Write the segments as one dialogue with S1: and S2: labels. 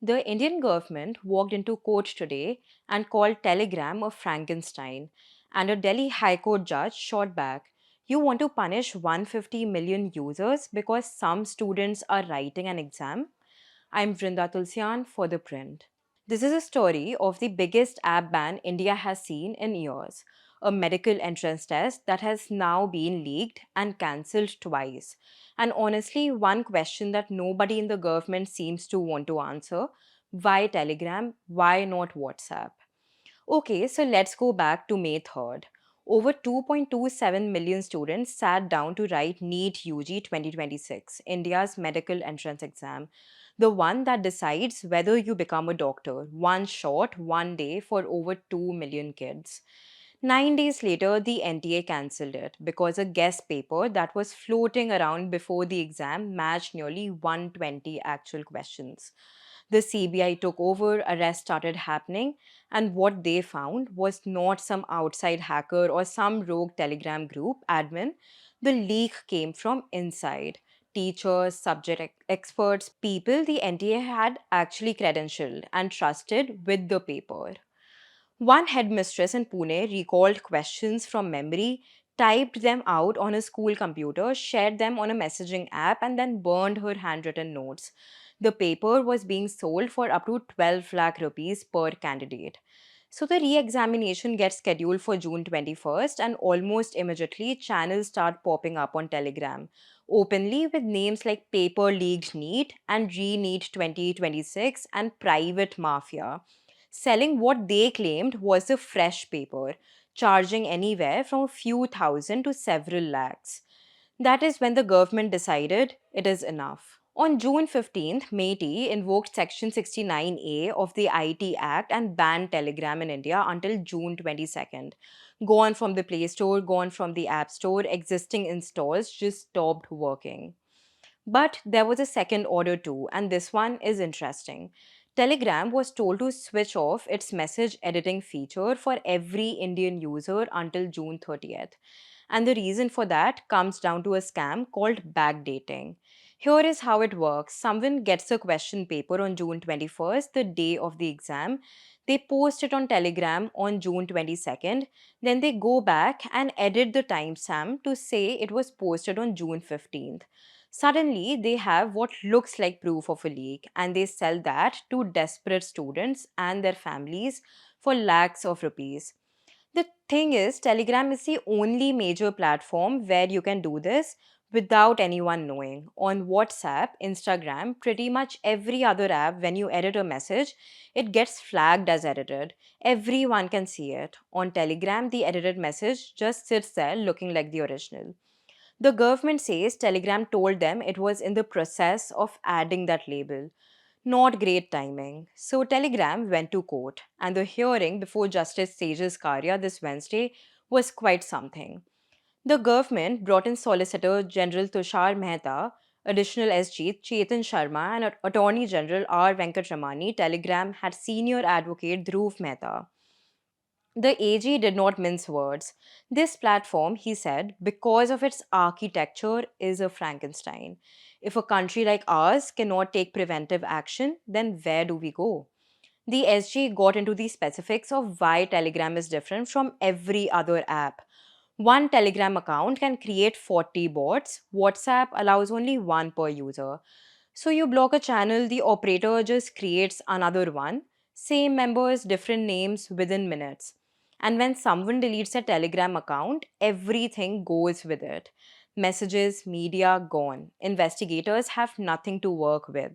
S1: The Indian government walked into court today and called Telegram a Frankenstein, and a Delhi High Court judge shot back. You want to punish 150 million users because some students are writing an exam? I'm Vrinda Tulsian for ThePrint. This is a story of the biggest app ban India has seen in years. A medical entrance test that has now been leaked and cancelled twice. And honestly, one question that nobody in the government seems to want to answer: why Telegram? Why not WhatsApp? Okay, so let's go back to May 3rd. Over 2.27 million students sat down to write NEET-UG 2026, India's medical entrance exam, the one that decides whether you become a doctor, one shot, one day for over 2 million kids. 9 days later, the NTA cancelled it because a guest paper that was floating around before the exam matched nearly 120 actual questions. The CBI took over, arrests started happening, and what they found was not some outside hacker or some rogue Telegram group admin. The leak came from inside. Teachers, subject experts, people the NTA had actually credentialed and trusted with the paper. One headmistress in Pune recalled questions from memory, typed them out on a school computer, shared them on a messaging app, and then burned her handwritten notes. The paper was being sold for up to 12 lakh rupees per candidate. So the re-examination gets scheduled for June 21st, and almost immediately channels start popping up on Telegram openly with names like Paper Leaked Neat and Re-Neat 2026 and Private Mafia, selling what they claimed was a fresh paper, charging anywhere from a few thousand to several lakhs. That is when the government decided it is enough. On June 15th, MeitY invoked Section 69A of the IT Act and banned Telegram in India until June 22nd. Gone from the Play Store, gone from the App Store, existing installs just stopped working. But there was a second order too, and this one is interesting. Telegram was told to switch off its message editing feature for every Indian user until June 30th. And the reason for that comes down to a scam called backdating. Here is how it works: someone gets a question paper on June 21st, the day of the exam. They post it on Telegram on June 22nd. Then they go back and edit the timestamp to say it was posted on June 15th. Suddenly, they have what looks like proof of a leak, and they sell that to desperate students and their families for lakhs of rupees. The thing is, Telegram is the only major platform where you can do this without anyone knowing. On WhatsApp, Instagram, pretty much every other app, when you edit a message, it gets flagged as edited. Everyone can see it. On Telegram, the edited message just sits there looking like the original. The government says Telegram told them it was in the process of adding that label. Not great timing. So Telegram went to court, and the hearing before Justice Tejas Karya this Wednesday was quite something. The government brought in Solicitor General Tushar Mehta, additional SG Chetan Sharma, and Attorney General R. Venkatramani. Telegram had senior advocate Dhruv Mehta. The AG did not mince words. This platform, he said, because of its architecture, is a Frankenstein. If a country like ours cannot take preventive action, then where do we go? The SG got into the specifics of why Telegram is different from every other app. One Telegram account can create 40 bots. WhatsApp allows only one per user. So you block a channel, the operator just creates another one. Same members, different names within minutes. And when someone deletes a Telegram account, everything goes with it. Messages, media, gone. Investigators have nothing to work with.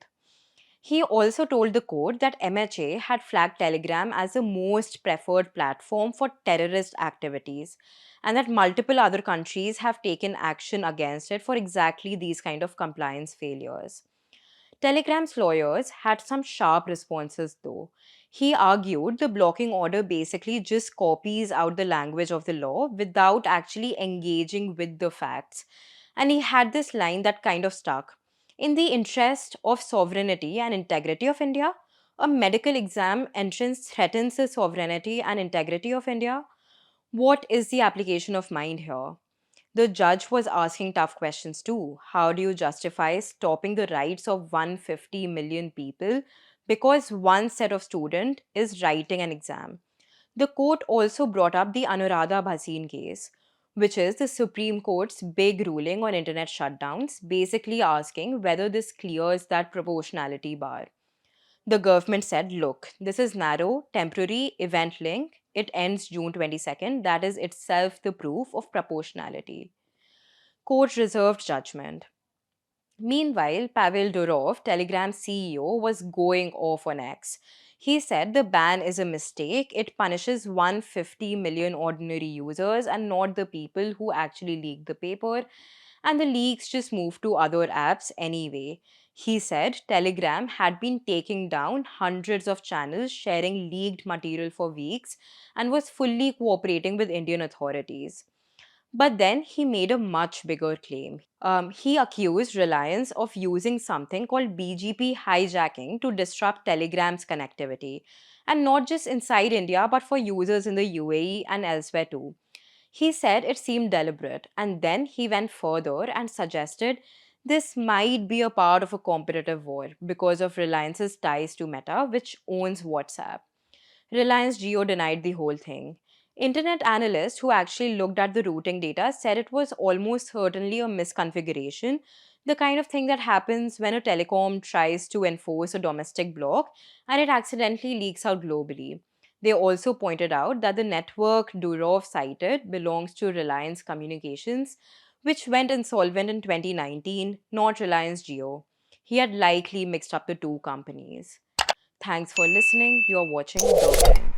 S1: He also told the court that MHA had flagged Telegram as the most preferred platform for terrorist activities, and that multiple other countries have taken action against it for exactly these kind of compliance failures. Telegram's lawyers had some sharp responses though. He argued the blocking order basically just copies out the language of the law without actually engaging with the facts. And he had this line that kind of stuck. In the interest of sovereignty and integrity of India, a medical exam entrance threatens the sovereignty and integrity of India. What is the application of mind here? The judge was asking tough questions too. How do you justify stopping the rights of 150 million people because one set of student is writing an exam. The court also brought up the Anuradha Bhasin case, which is the Supreme Court's big ruling on internet shutdowns, basically asking whether this clears that proportionality bar. The government said, look, this is narrow, temporary, event link. It ends June 22nd. That is itself the proof of proportionality. Court reserved judgment. Meanwhile, Pavel Durov, Telegram's CEO, was going off on X. He said the ban is a mistake. It punishes 150 million ordinary users and not the people who actually leaked the paper. And the leaks just moved to other apps anyway. He said Telegram had been taking down hundreds of channels sharing leaked material for weeks and was fully cooperating with Indian authorities. But then he made a much bigger claim. He accused Reliance of using something called BGP hijacking to disrupt Telegram's connectivity, and not just inside India, but for users in the UAE and elsewhere too. He said it seemed deliberate, and then he went further and suggested this might be a part of a competitive war because of Reliance's ties to Meta, which owns WhatsApp. Reliance Jio denied the whole thing. Internet analysts who actually looked at the routing data said it was almost certainly a misconfiguration, the kind of thing that happens when a telecom tries to enforce a domestic block and it accidentally leaks out globally. They also pointed out that the network Durov cited belongs to Reliance Communications, which went insolvent in 2019, not Reliance Jio. He had likely mixed up the two companies. Thanks for listening. You're watching The Print.